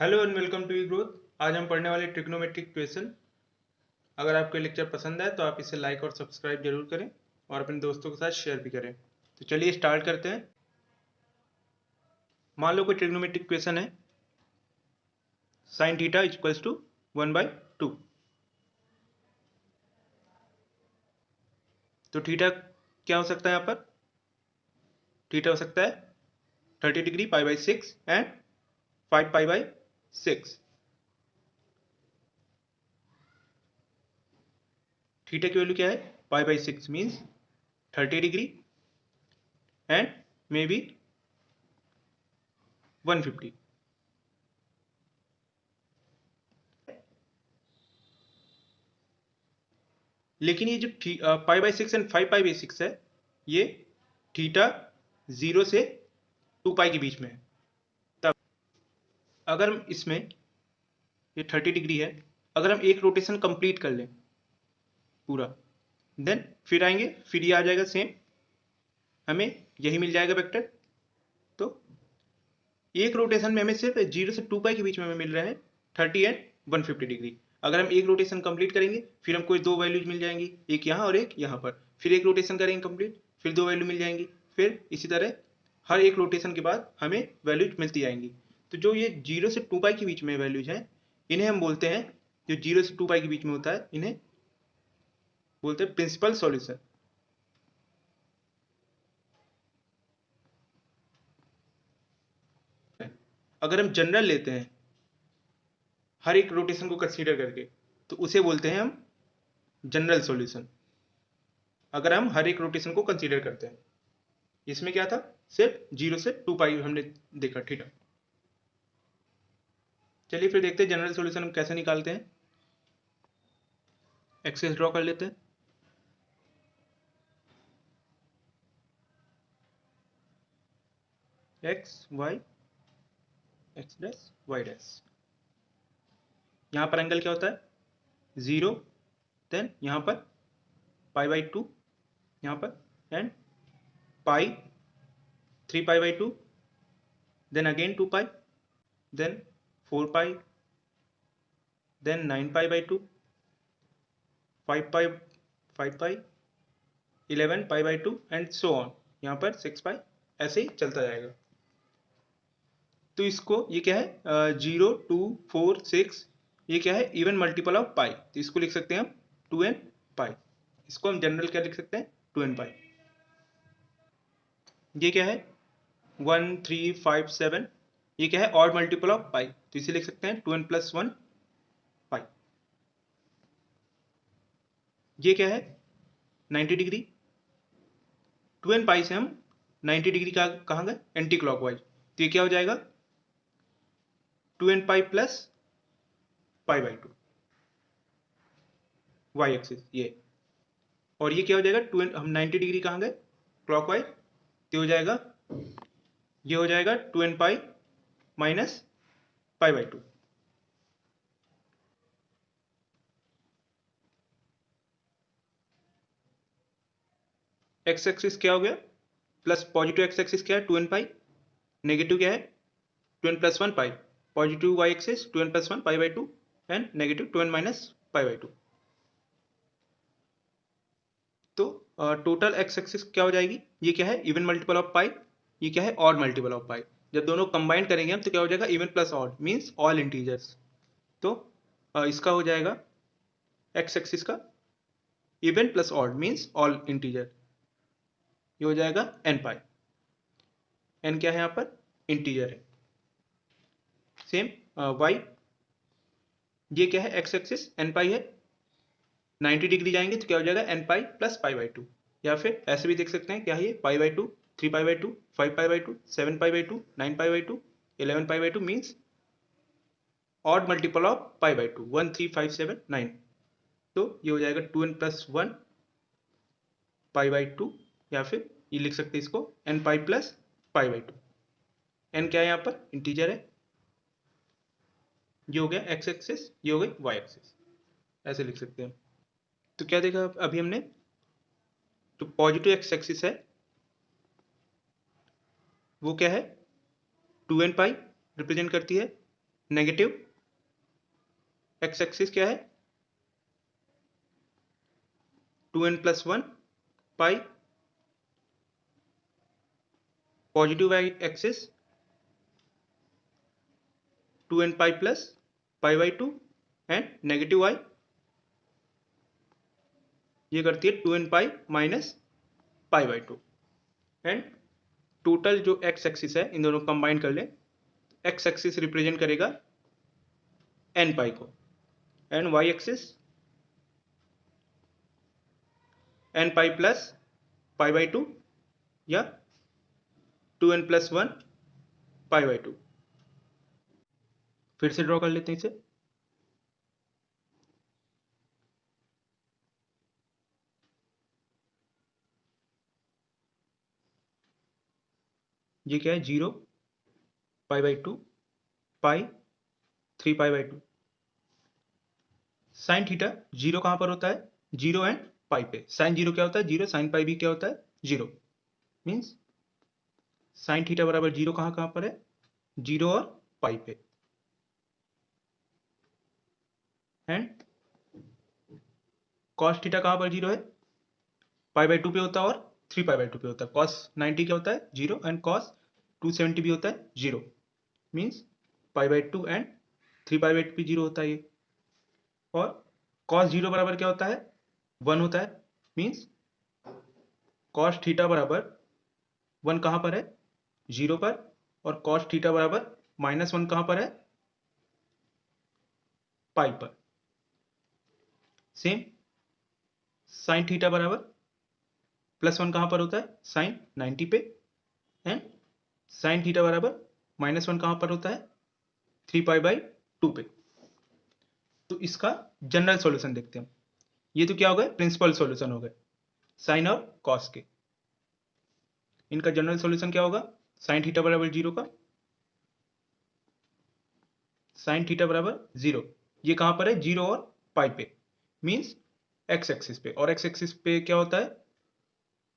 Hello and welcome to e growth. आज हम पढ़ने वाले ट्रिग्नोमेट्रिक इक्वेशन। अगर आपको लेक्चर पसंद आए तो आप इसे लाइक और सब्सक्राइब जरूर करें और अपने दोस्तों के साथ शेयर भी करें। तो चलिए स्टार्ट करते हैं। मान लो कोई ट्रिग्नोमेट्रिक इक्वेशन है, साइन थीटा इक्वल्स टू 1/2। तो थीटा क्या हो सकता है यहाँ पर? थीटा हो सकता है 30 डिग्री π/6 एंड 5 π/6। थीटा की वैल्यू क्या है? π/6 means 30 degree and may be 150। लेकिन ये जो π/6 एंड 5 π/6 है, ये थीटा 0 से 2π के बीच में है। तब अगर हम इसमें, ये 30 डिग्री है, अगर हम एक रोटेशन कंप्लीट कर लें पूरा, देन फिर आएंगे, फिर ये आ जाएगा सेम, हमें यही मिल जाएगा वेक्टर। तो एक रोटेशन में हमें सिर्फ 0 से 2π के बीच में हमें मिल रहा है 30 एंड 150 डिग्री। अगर हम एक रोटेशन कंप्लीट करेंगे फिर हमको दो वैल्यूज मिल जाएंगी, एक यहाँ और एक यहाँ पर। फिर एक रोटेशन करेंगे कंप्लीट, फिर दो वैल्यू मिल जाएंगी। फिर इसी तरह हर एक रोटेशन के बाद हमें वैल्यूज मिलती आएंगी। तो जो ये 0 से 2π के बीच में वैल्यूज हैं, इन्हें हम बोलते हैं, जो 0 से 2π के बीच में होता है, इन्हें बोलते हैं प्रिंसिपल सॉल्यूशन। अगर हम जनरल लेते हैं हर एक रोटेशन को कंसीडर करके, तो उसे बोलते हैं हम जनरल सॉल्यूशन। अगर हम हर एक रोटेशन को कंसीडर करते हैं, इसमें क्या था, सिर्फ 0 से 2π हमने देखा, ठीक है। चलिए फिर देखते हैं जनरल सॉल्यूशन हम कैसे निकालते हैं। एक्सेस ड्रॉ कर लेते हैं। X y x dash y dash. यहाँ पर एंगल क्या होता है? 0, देन यहाँ पर π/2, यहाँ पर and pi 3π/2, then again 2π, then 4π, then 9π/2, 5π, 5π, 11π/2 and so on, यहाँ पर 6π, ऐसे ही चलता जाएगा। तो इसको, ये क्या है, 0 2 4 6, ये क्या है, इवन मल्टीपल ऑफ पाई। तो इसको लिख सकते हैं हम 2n पाई। इसको हम जनरल क्या लिख सकते हैं? 2n पाई। ये क्या है, 1 3 5 7, ये क्या है, ऑड मल्टीपल ऑफ पाई, तो इसे लिख सकते हैं 2n + 1 पाई। ये क्या है, 90 डिग्री। 2n पाई से हम 90 डिग्री का कहाँ गए? Anti clockwise. तो ये क्या हो जाएगा, 2n pi plus π/2 Y axis ये। और ये क्या हो जाएगा, 2n, हम 90 डिग्री कहाँ गए? क्लॉकवाइज। तो हो जाएगा, ये हो जाएगा 2n pi minus π/2। X axis क्या हो गया, प्लस पॉजिटिव एक्स एक्सिस क्या है, 2n पाई, नेगेटिव क्या है, 2n + 1 pi, positive Y axis 2n + 1 π/2 and negative 2n - π/2। तो टोटल एक्स एक्सिस क्या हो जाएगी, ये क्या है, इवन मल्टीपल ऑफ पाई, ये क्या है, ऑड मल्टीपल ऑफ पाई। जब दोनों कंबाइन करेंगे हम तो क्या हो जाएगा, even plus odd means all integers. तो इसका हो जाएगा एक्स एक्सिस का even plus odd means all integer, ये हो जाएगा n पाई। n क्या है यहाँ पर, इंटीजर है। सेम y, ये क्या है, एक्स एक्सिस n पाई है, 90 डिग्री जाएंगे तो क्या हो जाएगा, n पाई प्लस π/2। या फिर ऐसे भी देख सकते हैं, क्या है ये, π/2, 3π/2, 5π/2, 7π/2, 9π/2, 11π/2 मीन्स ऑड मल्टीपल ऑफ π/2, 1 3 5 7 9। तो ये हो जाएगा 2n + 1 π/2, या फिर ये लिख सकते हैं इसको n पाई प्लस π/2। n क्या है यहाँ पर, इंटीजर है। ये हो गया एक्स एक्सिस, ये हो गई वाई एक्सिस, ऐसे लिख सकते हैं। तो क्या देखा अभी हमने, तो पॉजिटिव एक्स एक्सिस है, वो क्या है, 2n पाई रिप्रेजेंट करती है, नेगेटिव एक्स एक्सिस क्या है 2n+1 pi, positive Y axis 2n pi plus pi by 2 and negative y ये करती है 2n pi minus pi by 2 and total जो एक्स एक्सिस है इन दोनों कंबाइन कर लें, एक्स एक्सिस रिप्रेजेंट करेगा n पाई को and y axis n pi plus pi by 2 या 2n+1 पाई बाई 2। फिर से ड्रॉ कर लेते हैं इसे। ये क्या है 0 पाई by 2 pi 3 pi by 2। Sine theta 0 कहां पर होता है 0 एंड पाई पे। साइन 0 क्या होता है 0, साइन पाई भी क्या होता है 0। मीन्स साइन थीटा बराबर 0 कहां कहां पर है 0 और पाई पे। एंड कॉस थीटा कहां पर 0 है पाई बाई 2 पे होता है और 3 पाई बाई 2 पे होता है। कॉस 90 क्या होता है 0 एंड कॉस 270 भी होता है 0। Means pi by 2 and 3 pi by 2 भी 0 होता है ये। और कॉस 0 बराबर क्या होता है 1 होता है। मीन्स कॉस थीटा बराबर 1 कहां पर है 0 पर, और कॉस थीटा बराबर -1 कहां पर है पाई पर। सेम साइन थीटा बराबर +1 कहां पर होता है साइन 90 पे, एंड साइन थीटा बराबर -1 कहां पर होता है 3 पाई बाई 2 पे। तो इसका जनरल सॉल्यूशन देखते हैं। ये तो क्या हो गए प्रिंसिपल सॉल्यूशन हो गए साइन और कॉस के। इनका जनरल सॉल्यूशन क्या होगा साइन थीटा बराबर 0 का, साइन थीटा बराबर 0 ये कहां पर है 0 और पाई पे। मीन्स एक्स एक्सिस पे, और एक्स एक्सिस पे क्या होता है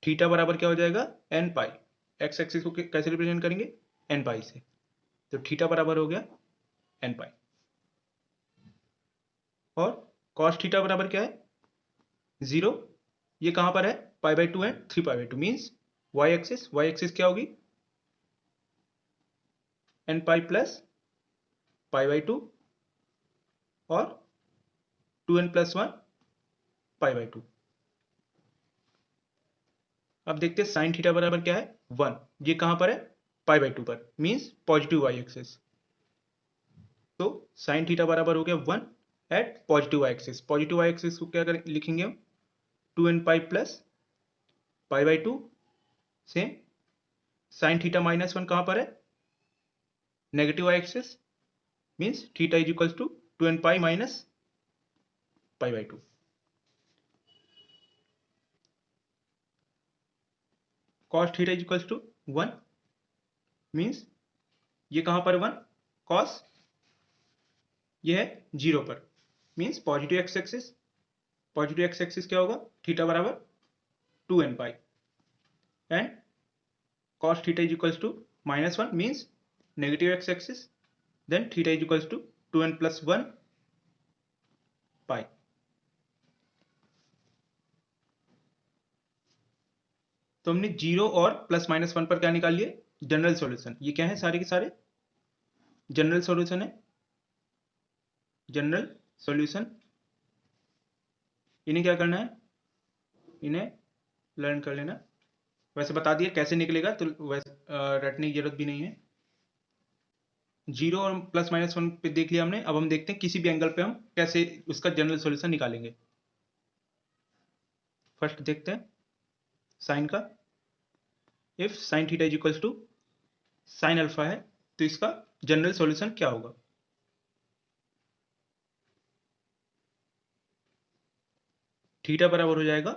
थीटा बराबर क्या हो जाएगा n पाई। एक्स एक्सिस को कैसे रिप्रेजेंट करेंगे n पाई से, तो थीटा बराबर हो गया n पाई। और कॉस थीटा बराबर क्या है 0, ये कहां पर है pi by 2 and 3 pi by 2। Means y axis क्या होगी n pi plus pi by 2 और 2n+1 पाई बाई 2। अब देखते हैं साइन थीटा बराबर क्या है 1, ये कहां पर है पाई बाई 2 पर। Means positive Y axis. तो साइन थीटा बराबर हो गया 1 at positive Y axis. Positive Y axis को क्या लिखेंगे हम 2n pi plus pi by 2। Same sine theta -1 कहां पर है negative y axis. Means theta is equals to 2n pi minus pi by 2। Cos theta is equals to 1। Means ये कहां पर 1 कॉस ये है 0 पर। Means positive x axis, positive x axis क्या होगा थीटा बराबर 2n pi and cos theta is equals to -1 means negative x axis, then theta is equals to 2n+1 pi। तो हमने 0 और +-1 पर क्या निकाल लिए जनरल सॉल्यूशन। ये क्या है सारे के सारे जनरल सॉल्यूशन है। जनरल सॉल्यूशन इन्हें क्या करना है इन्हें लर्न कर लेना। वैसे बता दिया कैसे निकलेगा तो वैसे रटने की जरूरत भी नहीं है। 0 और +-1 पे देख लिया हमने। अब हम देखते हैं किसी भी एंगल पे हम कैसे उसका जनरल सॉल्यूशन निकालेंगे। फर्स्ट देखते हैं साइन का। If sine theta is equals to sine alpha है तो इसका जनरल सॉल्यूशन क्या होगा। थीटा बराबर हो जाएगा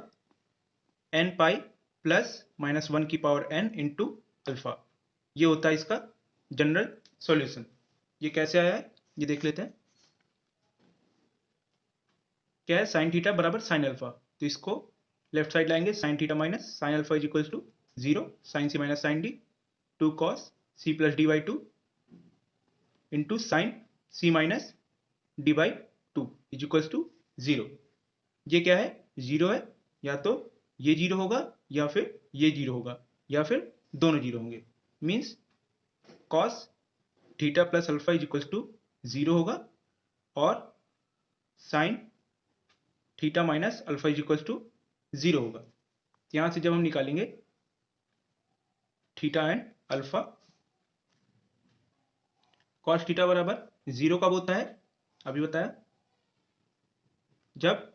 n पाई +-1 की पावर n इंटू अल्फा। ये होता है इसका जनरल सॉल्यूशन। ये कैसे आया है ये देख लेते हैं। क्या है साइन थीटा बराबर साइन अल्फा, तो इसको लेफ्ट साइड लाएंगे sine theta minus sine alpha is equals to 0 sine c minus sine d 2 cos c plus d by 2 into sine c minus d by two is equals to 0। ये क्या है, 0 है, या तो ये 0 होगा या फिर ये 0 होगा या फिर दोनों 0 होंगे। Means cos theta plus alpha is equals to 0 होगा और sine theta minus alpha is equals to 0 होगा। यहां से जब हम निकालेंगे theta and alpha, cos theta बराबर 0 कब होता है, अभी बताया, जब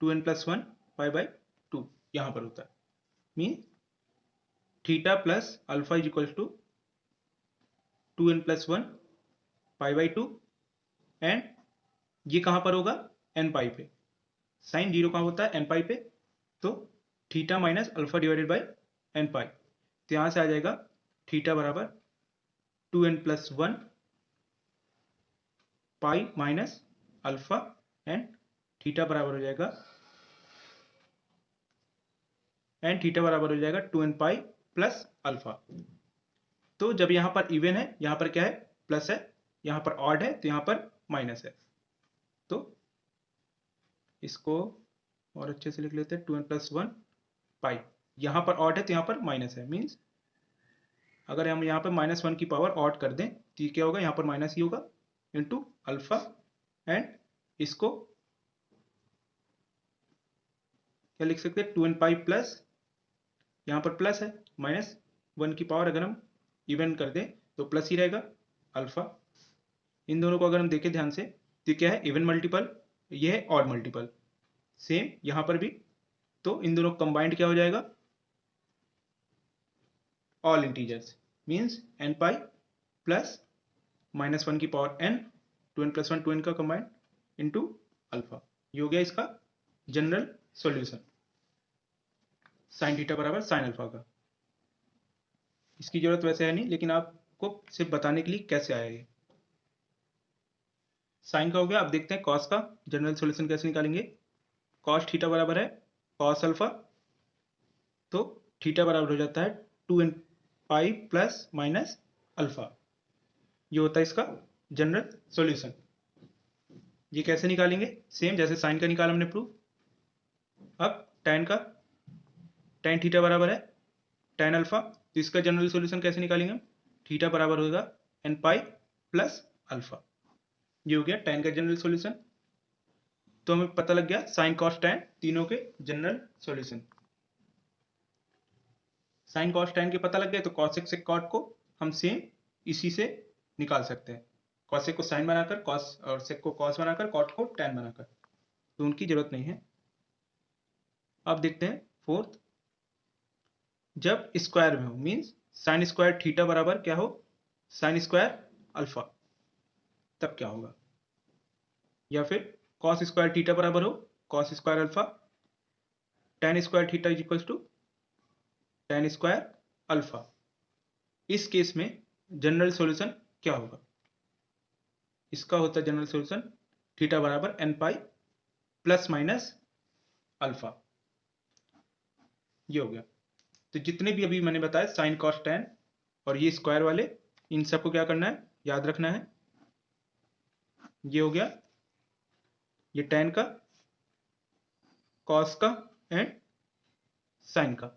2n+1 पाई बाई 2 यहां पर होता है। Mean theta plus alpha is equals to 2n+1 pi by 2 and ये कहां पर होगा, n पाई पे। साइन 0 कहां होता है, n पाई पे, तो theta minus alpha divided by n पाई। तो यहां से आ जाएगा थीटा बराबर 2n+1 pi minus alpha and theta बराबर हो जाएगा 2n पाई प्लस अल्फा। तो जब यहां पर इवन है, यहां पर क्या है, प्लस है, यहां पर ऑड है तो यहां पर माइनस है। तो इसको और अच्छे से लिख लेते हैं, 2n+1 पाई, यहां पर ऑड है तो यहां पर माइनस है। मीन्स अगर हम यहां पर -1 की पावर ऑड कर दें तो ये क्या होगा, यहां पर माइनस ही होगा, इंटू अल्फा एंड इसको क्या लिख सकते हैं, 2n पाई प्लस, यहां पर प्लस है, -1 की पावर अगर हम इवन कर दें तो प्लस ही रहेगा अल्फा। इन दोनों को अगर हम देखें ध्यान से तो क्या है, इवन मल्टीपल, ये है ऑड मल्टीपल। सेम यहां पर भी, तो इन दोनों कंबाइंड क्या हो जाएगा, all integers. Means n pi plus -1 की पावर n, 2n+1 2n का कंबाइंड इंटू अल्फा। ये हो गया इसका जनरल सॉल्यूशन, साइन थीटा बराबर साइन अल्फा का। इसकी जरूरत वैसे है नहीं, लेकिन आपको सिर्फ बताने के लिए कैसे आया ये। साइन का हो गया। अब देखते हैं कॉस का जनरल सॉल्यूशन कैसे निकालेंगे। कॉस थीटा बराबर है कॉस अल्फा, तो थीटा बराबर हो जाता है 2n pi plus minus alpha. ये होता है इसका जनरल सॉल्यूशन। ये कैसे निकालेंगे, सेम जैसे साइन का निकाला हमने प्रूफ। अब tan का, tan थीटा बराबर है tan अल्फा, तो इसका जनरल सॉल्यूशन कैसे निकालेंगे हम, थीटा बराबर होगा n पाई प्लस अल्फा। ये हो गया tan का जनरल सॉल्यूशन। तो हमें पता लग गया साइन कॉस tan तीनों के general solution. Sine cos tan के पता लग गए तो कॉसेक से कॉट को हम सेम इसी से निकाल सकते हैं। कॉसेक को साइन बनाकर, कॉस और सेक को कॉस बनाकर, कॉट को tan बनाकर, तो उनकी जरूरत नहीं है। अब देखते हैं फोर्थ, जब स्क्वायर में हो, मीन्स साइन स्क्वायर थीटा बराबर क्या हो, साइन स्क्वायर अल्फा, तब क्या होगा। या फिर कॉस स्क्वायर थीटा बराबर हो cos square alpha, tan square theta is equals to tan square alpha. इस केस में जनरल सॉल्यूशन क्या होगा, इसका होता है जनरल सॉल्यूशन थीटा बराबर n pi plus minus alpha. ये हो गया। तो जितने भी अभी मैंने बताया साइन कॉस tan और ये स्क्वायर वाले, इन सबको क्या करना है, याद रखना है। ये हो गया ये tan का, कॉस का एंड साइन का।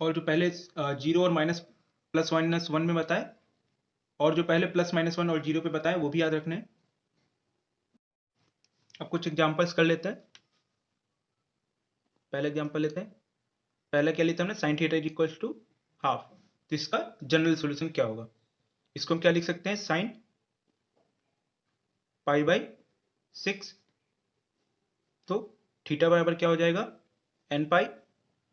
और जो पहले 0 और माइनस प्लस माइनस 1 में बताया, और जो पहले प्लस माइनस 1 और 0 पे बताया वो भी याद रखना है। अब कुछ एग्जांपल्स कर लेते हैं। पहले एग्जांपल लेते हैं। पहले क्या लेते हैं हमने, sine theta is equals to half. तो इसका जनरल सॉल्यूशन क्या होगा, इसको हम क्या लिख सकते हैं, साइन पाई बाई 6। तो थीटा बराबर क्या हो जाएगा, n पाई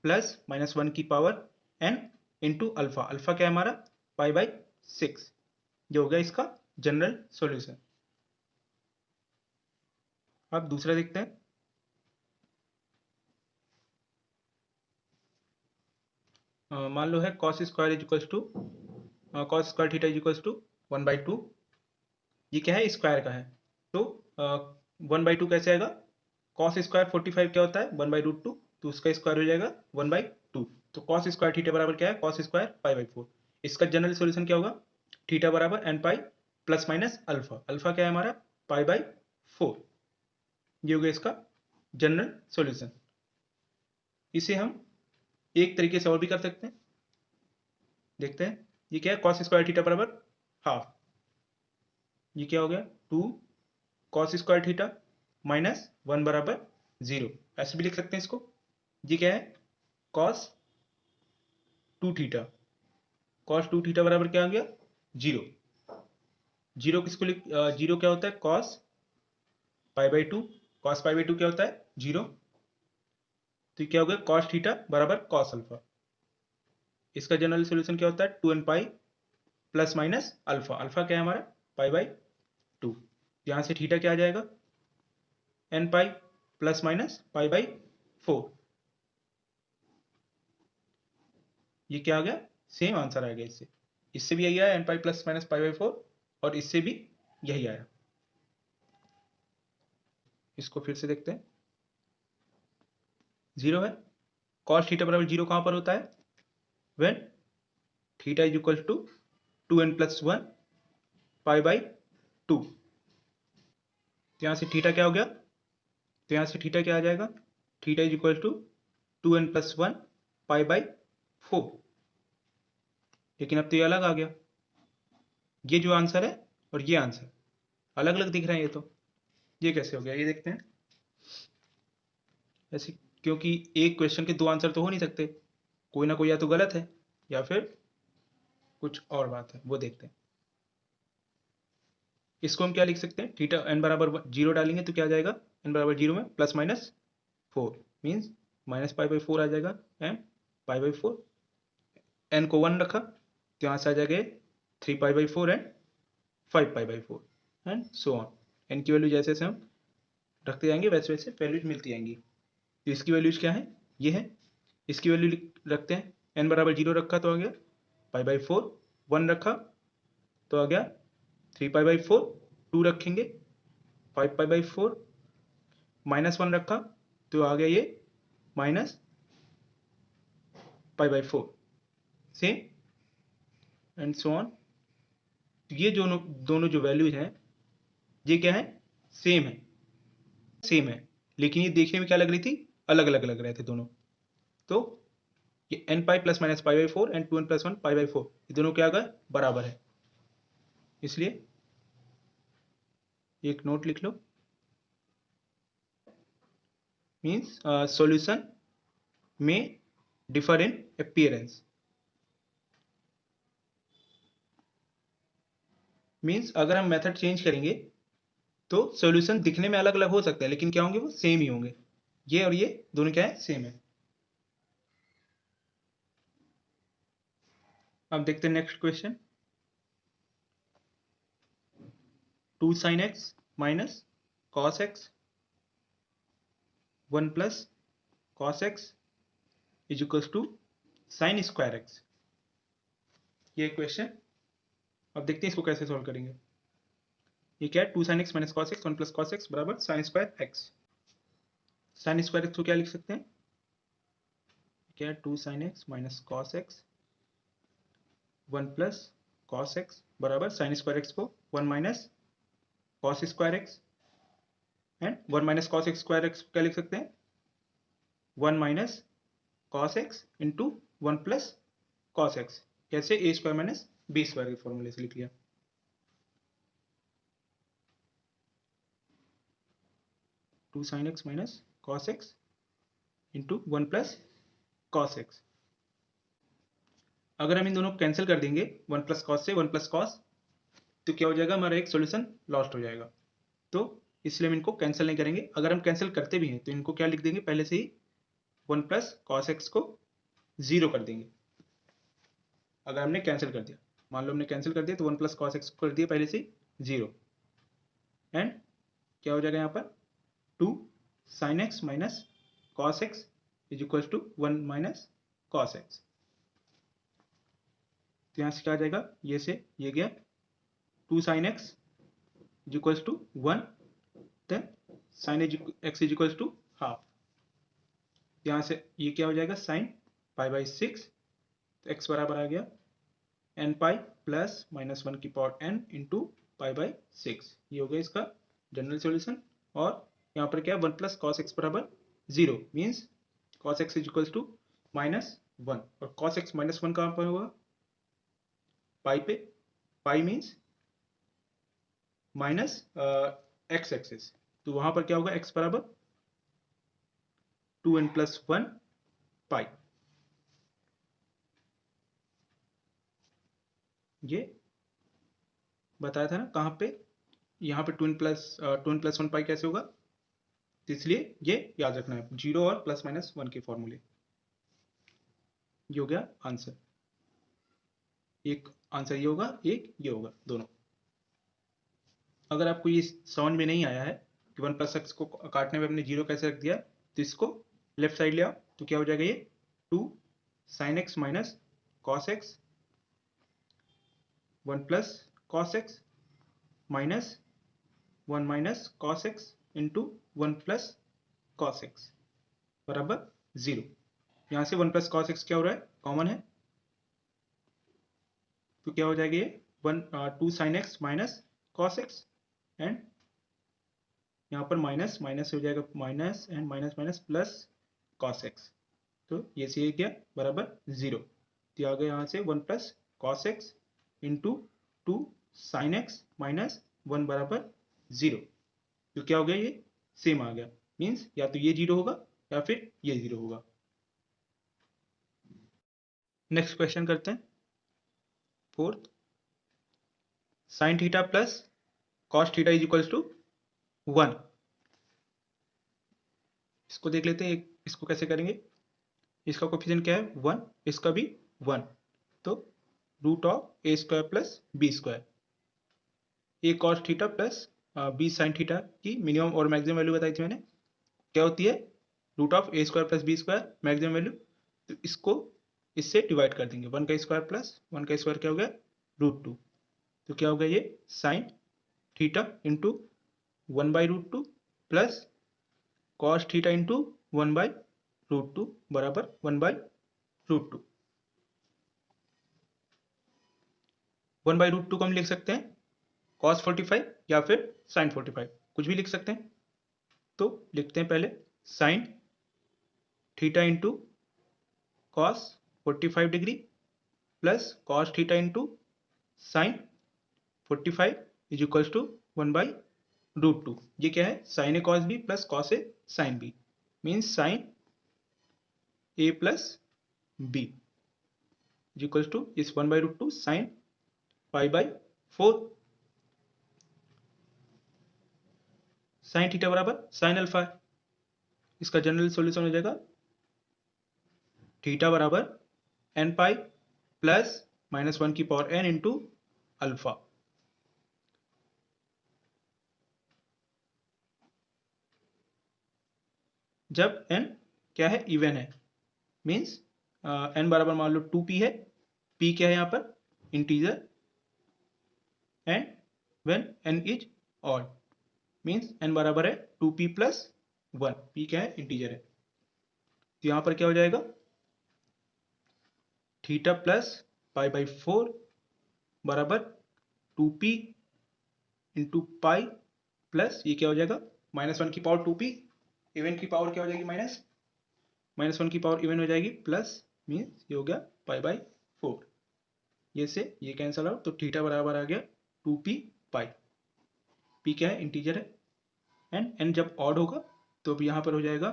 प्लस -1 की power n into alpha. Alpha क्या है हमारा, पाई बाई 6। जो हो गया इसका जनरल सॉल्यूशन। अब दूसरा देखते हैं। मान लो है cos square is equals to, cos square theta is equals to 1/2। ये क्या है, स्क्वायर का है, तो 1/2 कैसे आएगा, कॉस स्क्वायर 45 क्या होता है 1/√2, तो उसका स्क्वायर हो जाएगा 1/2। तो कॉस स्क्वायर थीटा बराबर क्या है, कॉस स्क्वायर पाई बाई 4। इसका जनरल सॉल्यूशन क्या होगा, थीटा बराबर n pi plus minus alpha, alpha क्या है हमारा पाई बाई 4, ये हो गया इसका जनरल सॉल्यूशन। इसे हम एक तरीके से और भी कर सकते हैं, देखते हैं। ये क्या है, कॉस स्क्वायर थीटा बराबर हाफ, ये क्या हो गया 2 कॉस स्क्वायर थीटा माइनस 1 बराबर 0, ऐसे भी लिख सकते हैं इसको। ये क्या है कॉस 2 थीटा, कॉस 2 थीटा बराबर क्या हो गया 0, जीरो किसको लिख, जीरो क्या होता है cos pi by 2, cos pi by 2 क्या होता है 0, तो क्या हो गया कॉस थीटा बराबर कॉस अल्फा। इसका जनरल सॉल्यूशन क्या होता है 2n pi plus minus alpha, alpha क्या है हमारा पाई बाई 2, यहां से थीटा क्या आ जाएगा n pi plus minus pi by 4, ये क्या आ गया सेम आंसर आ गया, इससे इससे भी यही आया n pi plus minus pi by 4, और इससे भी यही आया। इसको फिर से देखते हैं, 0 है, कॉस थीटा बराबर 0 कहां पर होता है when theta is equal to 2n plus 1 pi by 2, तो यहां से थीटा क्या हो गया, तो यहां से थीटा क्या आ जाएगा, theta is equal to 2n plus 1 pi by 4, लेकिन अब तो ये अलग आ गया, ये जो आंसर है और ये आंसर अलग अलग दिख रहे हैं, ये कैसे हो गया ये देखते हैं। ऐसे क्योंकि एक क्वेश्चन के दो आंसर तो हो नहीं सकते, कोई ना कोई या तो गलत है या फिर कुछ और बात है, वो देखते हैं। इसको हम क्या लिख सकते हैं, थीटा n बराबर 0 डालेंगे तो क्या आ जाएगा n बराबर 0 में plus minus 4 means minus pi by 4 आ जाएगा एंड पाई बाई 4, n को 1 रखा तो यहाँ से आ जाएगा 3 pi by 4 and 5 pi by 4 and so on, n की वैल्यू जैसे जैसे हम रखते जाएंगे वैसे वैसे वैल्यूज मिलती जाएंगी। तो इसकी वैल्यूज क्या है, ये है, इसकी वैल्यू रखते हैं, n बराबर 0 रखा तो आ गया पाई बाई 4, 1 रखा तो आ गया 3 पाई बाई 4, 2 रखेंगे 5 पाई बाई 4, माइनस 1 रखा तो आ गया ये minus pi by 4, same and so on. ये दोनों दोनों जो वैल्यूज हैं ये क्या है सेम है, सेम है, लेकिन ये देखने में क्या लग रही थी अलग अलग लग रहे थे दोनों। तो ये n pi plus minus pi by 4 and 2n plus 1 pi by 4 ये दोनों क्या आ गए बराबर है, इसलिए एक नोट लिख लो, मीन्स सॉल्यूशन में डिफर इन अपीयरेंस, मीन्स अगर हम मेथड चेंज करेंगे तो सॉल्यूशन दिखने में अलग अलग हो सकता है लेकिन क्या होंगे वो सेम ही होंगे, ये और ये दोनों क्या है सेम है। अब देखते हैं next question, 2 sin x minus cos x 1 plus cos x is equal to sine square x, ये क्वेश्चन। अब देखते हैं इसको कैसे सॉल्व करेंगे। ये क्या है 2 sin x minus cos X 1 plus cos x बराबर sine squared X, sine squared X को क्या लिख सकते हैं, क्या है 2 sin x minus cos X 1 plus cos x बराबर साइन स्क्वायर एक्स को 1 minus cos square x and 1 minus cos x square x क्या लिख सकते हैं 1 minus cos x into 1 plus cos x, कैसे ए स्क्वायर माइनस बी स्क्वायर के फॉर्मूले से लिख लिया। 2 sin x minus cos x into 1 plus cos x, अगर हम इन दोनों को कैंसिल कर देंगे 1 प्लस कॉस से 1 प्लस कॉस तो क्या हो जाएगा हमारा एक सॉल्यूशन लॉस्ट हो जाएगा, तो इसलिए हम इनको कैंसिल नहीं करेंगे। अगर हम कैंसिल करते भी हैं तो इनको क्या लिख देंगे पहले से ही 1 प्लस कॉस एक्स को 0 कर देंगे, अगर हमने कैंसिल कर दिया, मान लो हमने कैंसिल कर दिया तो 1 प्लस कॉस एक्स कर दिया पहले से 0 एंड क्या हो जाएगा यहाँ पर 2 sine x minus cos x is equal to 1 minus cos x, तो यहाँ से क्या आ जाएगा ये से ये गया 2 sine x is equal to 1 then sine x is equal to half, यहाँ से ये क्या हो जाएगा साइन पाई बाई 6, तो एक्स बराबर आ गया n पाई प्लस माइनस 1 की power n into pi by 6। ये हो गया इसका जनरल सॉल्यूशन। और यहाँ पर क्या है 1 प्लस कॉस एक्स बराबर 0 means cos x is equals to minus 1 और कॉस एक्स माइनस 1 कहाँ पर होगा पाई पे। पाई मीन्स माइनस एक्स एक्सिस, तो वहां पर क्या होगा x बराबर 2n प्लस 1 पाई। ये बताया था ना कहाँ पे, यहाँ पे 2n प्लस 1 पाई कैसे होगा, तो इसलिए ये याद रखना है 0 और प्लस माइनस 1 के फॉर्मूले। ये हो गया आंसर, एक आंसर ये होगा एक ये होगा दोनों। अगर आपको ये समझ में नहीं आया है कि 1 प्लस एक्स को काटने में हमने 0 कैसे रख दिया, तो इसको लेफ्ट साइड ले आओ तो क्या हो जाएगा ये 2 sine x minus cos X 1 plus cos x minus 1 minus cos x into 1 plus cos x बराबर 0। यहाँ से 1 प्लस कॉस एक्स क्या हो रहा है कॉमन है, तो क्या हो जाएगा ये 2 sine x minus cos x and यहाँ पर माइनस माइनस हो जाएगा minus and minus minus plus cos x, तो ये से क्या बराबर 0। तो आ गया यहाँ से 1 plus cos x into 2 sine x minus 1 बराबर 0। तो क्या हो गया ये सेम आ गया, मीन्स या तो ये 0 होगा या फिर ये 0 होगा। नेक्स्ट क्वेश्चन करते हैं fourth, sine theta plus cos theta is equals to 1। इसको देख लेते हैं, इसको कैसे करेंगे। इसका कोफिशिएंट क्या है 1, इसका भी 1, तो root of a square plus b square, a cos theta plus b sine theta की मिनिमम और मैक्सिमम वैल्यू बताई थी मैंने, क्या होती है root of a square plus b square maximum value. तो इसको इससे डिवाइड कर देंगे, 1 का स्क्वायर प्लस 1 का स्क्वायर क्या हो गया √2, तो क्या हो गया ये sign theta into 1/√2 plus cos theta into 1/√2 बराबर 1/√2। 1/√2 को हम लिख सकते हैं cos 45 या फिर sin 45, कुछ भी लिख सकते हैं। तो लिखते हैं पहले sine theta into cos 45 degree plus cos theta into sine 45 is equals to 1/√2। ये क्या है sine a cos b plus cos a sine b, means sine a plus b is equals to इस 1/√2 साइन π/4 साइन थीटा बराबर sine alpha. इसका general solution हो जाएगा theta बराबर n pi plus minus 1 की पावर n इंटू अल्फा। जब n क्या है इवन है, मीन्स n बराबर मान लो 2p है, p क्या है यहाँ पर integer, and when n is odd means n बराबर है 2p प्लस 1, p क्या है इंटीजर है। तो यहाँ पर क्या हो जाएगा थीटा प्लस π/4 बराबर 2p इंटू पाई प्लस ये क्या हो जाएगा माइनस 1 की पावर 2p, इवन की पावर क्या हो जाएगी माइनस 1 की पावर इवन हो जाएगी प्लस मीन्स ये हो गया π/4। ये से ये कैंसिल आउट, तो थीटा बराबर आ गया 2p पाई, p क्या है इंटीजर है, एंड n जब ऑड होगा तो अब यहाँ पर हो जाएगा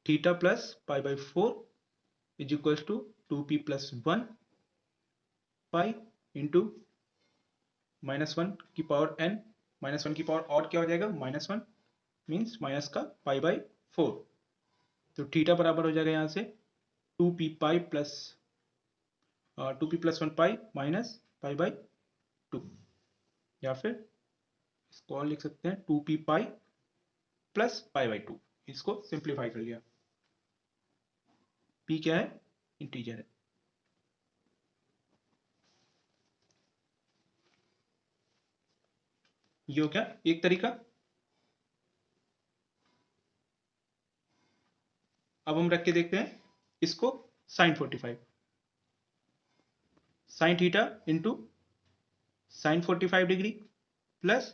theta plus π/4 is equals to 2p plus 1 pi into minus 1 की पावर n, माइनस 1 की पावर ऑड क्या हो जाएगा -1 मीन्स माइनस का π/4। तो थीटा बराबर हो जाएगा यहाँ से 2p pi plus 2p plus 1 pi minus π/2, या फिर इसको और लिख सकते हैं 2p पाई प्लस π/2। इसको सिंप्लीफाई कर लिया, p क्या है इंटीजर है। ये हो क्या एक तरीका। अब हम रख के देखते हैं इसको sin 45। Sign theta into sine 45 degree plus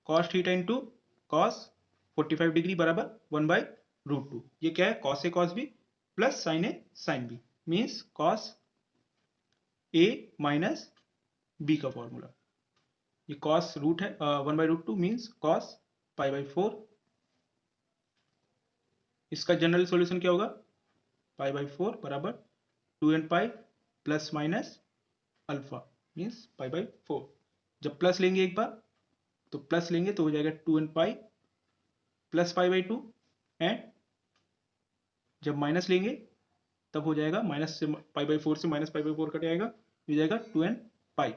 cos theta into cos 45 degree बराबर 1/√2। ये क्या है, cos A cos b plus sign A sine b, means cos A minus b का फॉर्मूला। ये कॉस रूट है 1/√2 मीन्स कॉस π/4। इसका general solution क्या होगा, π/4 बराबर 2n pi plus minus alpha means π/4। जब प्लस लेंगे एक बार तो प्लस लेंगे तो हो जाएगा 2n पाई प्लस π/2, एंड जब माइनस लेंगे तब हो जाएगा माइनस से π/4 से माइनस π/4 कट जाएगा, हो जाएगा 2n पाई।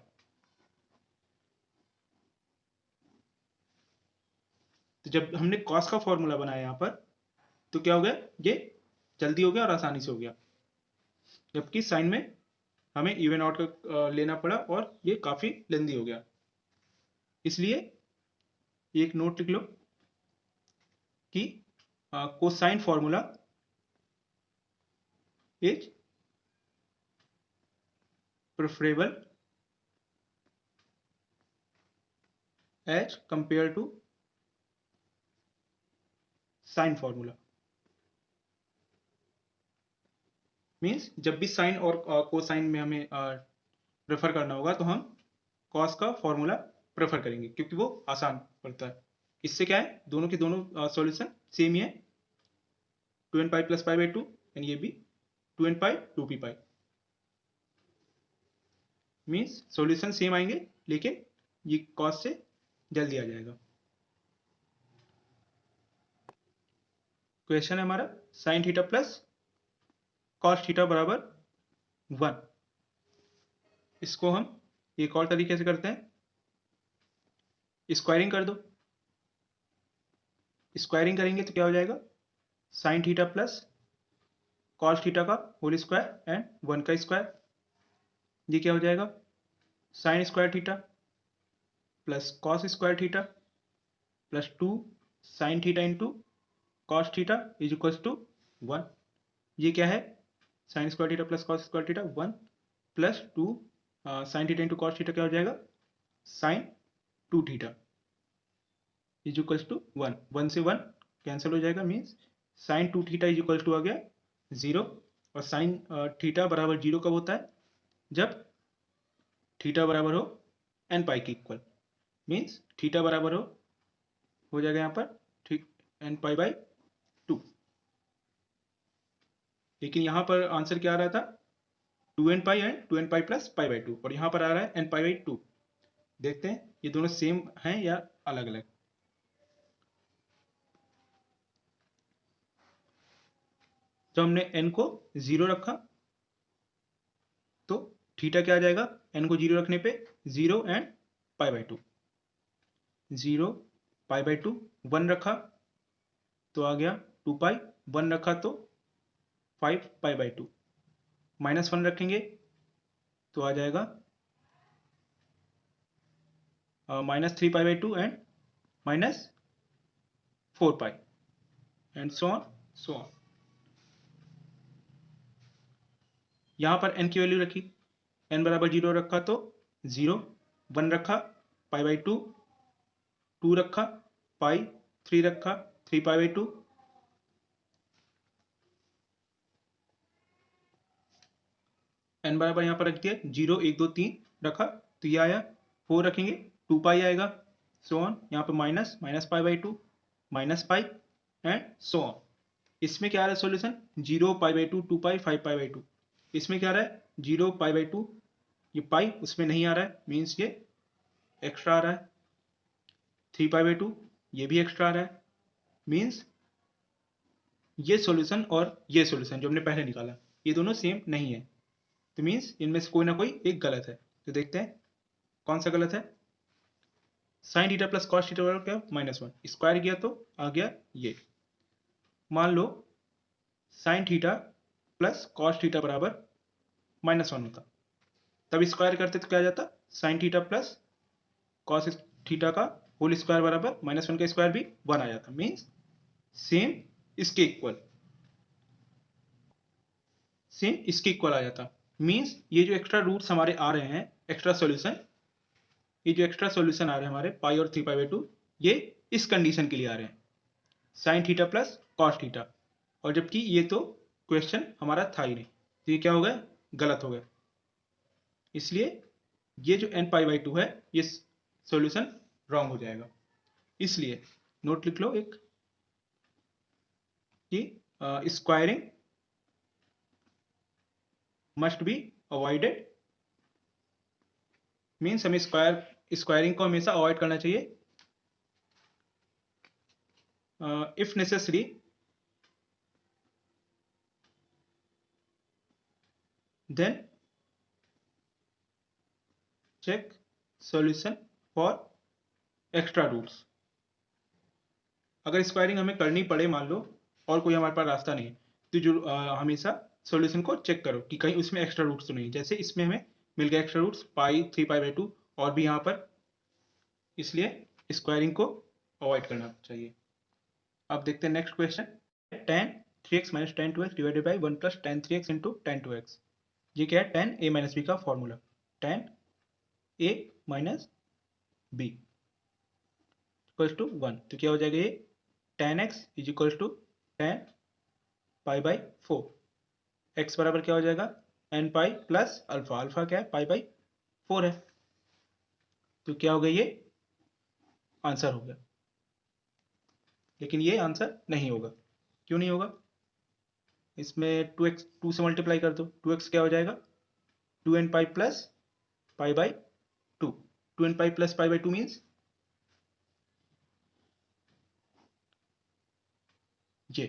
तो जब हमने कॉस का फॉर्मूला बनाया यहाँ पर तो क्या हो गया, ये जल्दी हो गया और आसानी से हो गया, जबकि साइन में हमें इवन आउट का लेना पड़ा और ये काफी लेंदी हो गया। इसलिए एक नोट लिख लो कि cosine formula is preferable as compare to sine formula. Means जब भी साइन और कोसाइन में हमें रेफर करना होगा तो हम कॉस का फॉर्मूला प्रेफर करेंगे क्योंकि वो आसान पड़ता है। इससे क्या है, दोनों के दोनों सॉल्यूशन सेम ही है, 2n पाई प्लस π/2 एंड ये भी 2n पाई 2p पाई, मीन्स सॉल्यूशन सेम आएंगे लेकिन ये कॉस से जल्दी आ जाएगा। क्वेश्चन है हमारा sign theta plus cos theta बराबर 1। इसको हम एक और तरीके से करते हैं, स्क्वायरिंग कर दो। स्क्वायरिंग करेंगे तो क्या हो जाएगा, sine theta plus cos theta का होल स्क्वायर एंड 1 का स्क्वायर। ये क्या हो जाएगा, sine square theta plus cos square theta plus 2 sine theta into cos theta is equal to 1। ये क्या है, sine square theta plus cos square theta 1 plus 2 sine theta into cos theta क्या हो जाएगा, sine 2 theta is equal to 1। 1 से 1 cancel हो जाएगा, means sine 2 theta is equal to आ गया 0। और साइन थीटा बराबर 0 कब होता है, जब थीटा बराबर हो n पाई के इक्वल, मीन्स थीटा बराबर हो जाएगा यहाँ पर ठीक n पाई/2। लेकिन यहाँ पर आंसर क्या आ रहा था, 2n pi and 2n pi plus π/2, और यहाँ पर आ रहा है n पाई/2। देखते हैं ये दोनों सेम हैं या अलग अलग। जब हमने n को 0 रखा तो थीटा क्या आ जाएगा, n को 0 रखने पे 0 एंड π/2, 0 π/2। 1 रखा तो आ गया 2 पाई, 1 रखा तो 5 π/2, -1 रखेंगे तो आ जाएगा -3 π/2 and -4 pi and so on. यहाँ पर n की वैल्यू रखी, n बराबर 0 रखा तो 0, 1 रखा π/2, 2 रखा पाई, 3 रखा 3 π/2, n बराबर यहाँ पर रख दिया 0 1 2 3 रखा तो ये आया, 4 रखेंगे 2 पाई आएगा, सो ऑन। यहाँ पे माइनस π/2 -पाई एंड सो ऑन। इसमें क्या आ रहा है सॉल्यूशन, 0 π/2 2 पाई 5 π/2। इसमें क्या आ रहा है 0 π/2, ये पाई उसमें नहीं आ रहा है, मीन्स ये एक्स्ट्रा आ रहा है। 3 π/2 ये भी एक्स्ट्रा आ रहा है, मीन्स ये सॉल्यूशन और ये सॉल्यूशन जो हमने पहले निकाला ये दोनों सेम नहीं है, तो मीन्स इनमें से कोई ना कोई एक गलत है। तो देखते हैं कौन सा गलत है। Sine theta plus cos theta बराबर क्या, -1, स्क्वायर किया तो आ गया ये। मान लो sine theta plus cos theta बराबर -1 होता, तब स्क्वायर करते तो क्या आ जाता, sign theta plus cos theta का होल स्क्वायर बराबर -1 का स्क्वायर भी 1 आ जाता, मीन्स सेम इसके इक्वल आ जाता। मीन्स ये जो एक्स्ट्रा रूट्स हमारे आ रहे हैं, एक्स्ट्रा सॉल्यूशन, ये जो एक्स्ट्रा सॉल्यूशन आ रहे हैं हमारे पाई और 3 पाई बाई 2, ये इस कंडीशन के लिए आ रहे हैं, sign theta plus cos theta, और जबकि ये तो क्वेश्चन हमारा था ही नहीं, तो ये क्या हो गया, गलत हो गया। इसलिए ये जो n पाई बाई 2 है ये सॉल्यूशन रॉन्ग हो जाएगा। इसलिए नोट लिख लो एक कि squaring must be avoided, means हमें स्क्वायरिंग को हमेशा अवॉइड करना चाहिए। If necessary then check solution for extra roots. अगर स्क्वायरिंग हमें करनी पड़े मान लो और कोई हमारे पास रास्ता नहीं है, तो जो हमेशा सॉल्यूशन को चेक करो कि कहीं उसमें एक्स्ट्रा रूट्स तो नहीं, जैसे इसमें हमें मिल गया extra roots pi 3 pi by 2 और भी यहाँ पर, इसलिए स्क्वायरिंग को अवॉइड करना चाहिए। अब देखते हैं next question, tan 3x minus tan 2x divided by 1 plus tan 3x into tan 2x। ये क्या है, tan a माइनस बी का formula, tan a minus b equals to 1, तो क्या हो जाएगा ये tan x is equals to tan pi by 4, x बराबर क्या हो जाएगा n pi plus alpha, alpha क्या है पाई बाई 4 है, तो क्या हो गया ये आंसर हो गया। लेकिन ये आंसर नहीं होगा, क्यों नहीं होगा, इसमें 2x 2 से मल्टीप्लाई कर दो, 2x क्या हो जाएगा 2n pi plus pi by 2, 2n pi plus pi by 2 means ये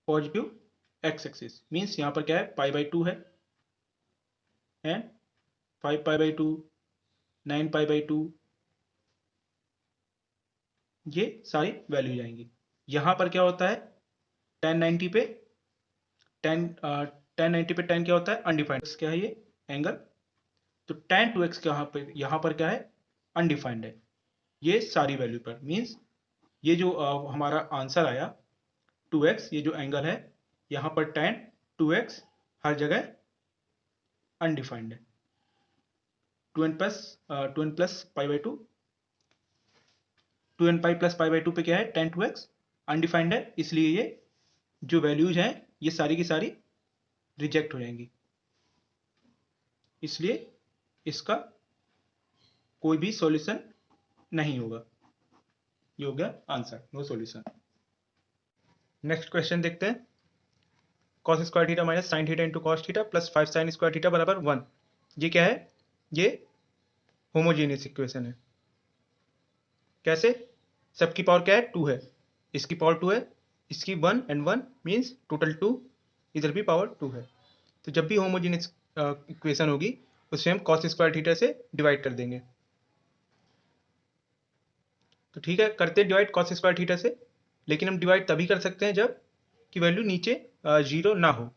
पॉजिटिव एक्स एक्सिस, मीन्स यहाँ पर क्या है पाई बाई 2 है and 5 pi by 2, 9 pi by 2, ये सारी वैल्यू जाएंगी। यहाँ पर क्या होता है tan 90 पे tan tan 90 पे tan क्या होता है अनडिफाइंड, क्या है ये एंगल, तो tan 2x यहाँ पर क्या है अनडिफाइंड है, ये सारी वैल्यू पर, मीन्स ये जो हमारा आंसर आया 2x, ये जो एंगल है यहाँ पर tan 2x हर जगह अनडिफाइंड है, 2n plus pi by 2, 2n pi plus pi by 2 पे क्या है tan 2x अनडिफाइंड है, इसलिए ये जो वैल्यूज हैं ये सारी की सारी रिजेक्ट हो जाएंगी, इसलिए इसका कोई भी सॉल्यूशन नहीं होगा, ये हो गया answer, no solution. Next question देखते हैं, cos square theta minus sine theta into cos theta plus 5 sine square theta बराबर 1। ये क्या है, ये होमोजेनियस इक्वेशन है। कैसे, सबकी पावर क्या है 2 है, इसकी पावर 2 है, इसकी 1 एंड 1 मीन्स टोटल 2, इधर भी पावर 2 है, तो जब भी होमोजेनियस इक्वेशन होगी उसे हम cos स्क्वायर थीटा से डिवाइड कर देंगे। तो ठीक है, करते हैं डिवाइड cos स्क्वायर थीटा से, लेकिन हम डिवाइड तभी कर सकते हैं जब कि वैल्यू नीचे जीरो ना हो,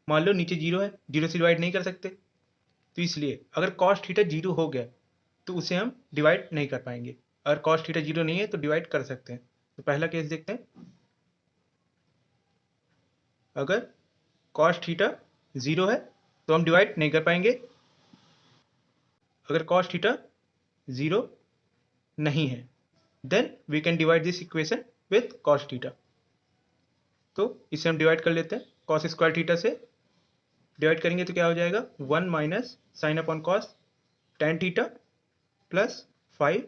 मान लो नीचे जीरो है, जीरो से डिवाइड नहीं कर सकते, तो इसलिए अगर cos थीटा जीरो हो गया तो उसे हम डिवाइड नहीं कर पाएंगे, अगर cos थीटा जीरो नहीं है तो डिवाइड कर सकते हैं। तो पहला केस देखते हैं, अगर cos थीटा जीरो है तो हम डिवाइड नहीं कर पाएंगे, अगर cos थीटा जीरो नहीं है then we can divide this equation with cos theta, तो इसे हम डिवाइड कर लेते हैं, cos स्क्वायर थीटा से डिवाइड करेंगे तो क्या हो जाएगा 1 minus sine upon cos tan theta plus 5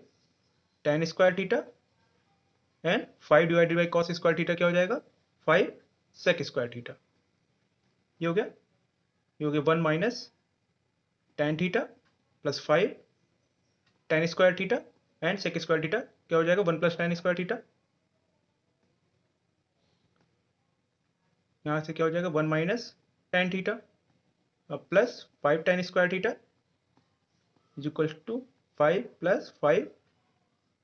tan square theta and 5 divided by cos square theta क्या हो जाएगा 5 sec स्क्वायर थीटा, ये हो गया, ये हो गया 1 minus tan theta plus 5 tan square theta and sec square theta क्या हो जाएगा 1 प्लस tan स्क्वायर थीटा, यहाँ से क्या हो जाएगा 1 minus tan theta plus 5 tan square theta is equal to 5 plus 5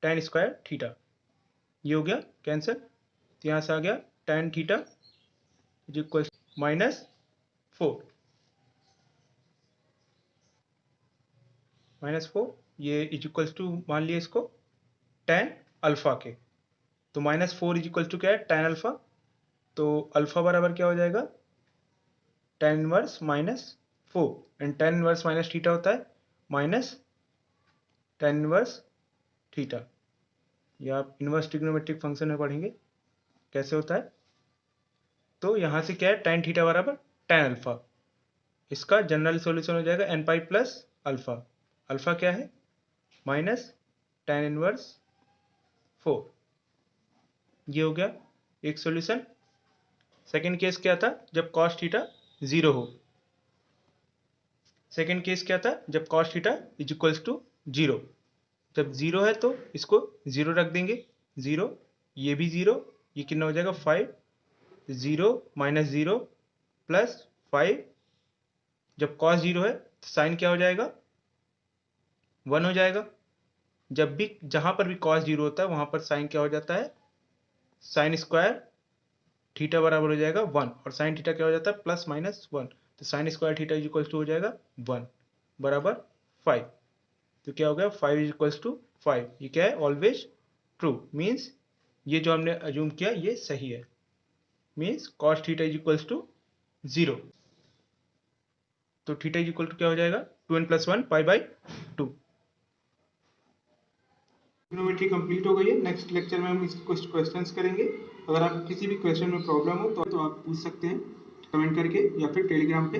tan square theta, ये हो गया कैंसिल, तो यहाँ से आ गया tan theta is equal minus 4, ये इज इक्वल टू मान लिया इसको tan अल्फा के, तो -4 इज इक्वल टू क्या है tan अल्फा, तो अल्फा बराबर क्या हो जाएगा tan inverse -4 and tan inverse minus theta होता है माइनस tan इनवर्स थीटा। या आप इनवर्स ट्रिग्नोमेट्रिक फंक्शन में पढ़ेंगे कैसे होता है। तो यहाँ से क्या है, tan थीटा बराबर tan अल्फा। इसका जनरल सॉल्यूशन हो जाएगा n pi plus alpha. Alpha क्या है, माइनस tan इनवर्स 4। ये हो गया एक सॉल्यूशन। सेकंड केस क्या था, जब cos थीटा 0 हो। सेकंड केस क्या था, जब cos theta is equals to 0। जब 0 है तो इसको 0 रख देंगे, 0, ये भी 0, ये कितना हो जाएगा 5, 0 माइनस 0 प्लस 5। जब cos 0 है तो साइन क्या हो जाएगा, 1 हो जाएगा। जब भी जहाँ पर भी cos 0 होता है वहाँ पर साइन क्या हो जाता है, साइन स्क्वायर थीटा बराबर हो जाएगा 1, और साइन थीटा क्या हो जाता है प्लस माइनस 1। तो sine square theta is equals to हो जाएगा 1 बराबर 5। तो क्या हो गया 5 इज इक्वल्स टू 5। ये क्या है, ऑलवेज ट्रू। मीन्स ये जो हमने अज्यूम किया ये सही है। Means cos theta is equals to 0। तो थीटा इज इक्वल टू क्या हो जाएगा 2n + 1 pi by 2। Trigonometry complete हो गई है। नेक्स्ट लेक्चर में हम कुछ क्वेश्चंस करेंगे। अगर आप किसी भी क्वेश्चन में प्रॉब्लम हो तो आप पूछ सकते हैं कमेंट करके या फिर टेलीग्राम पे।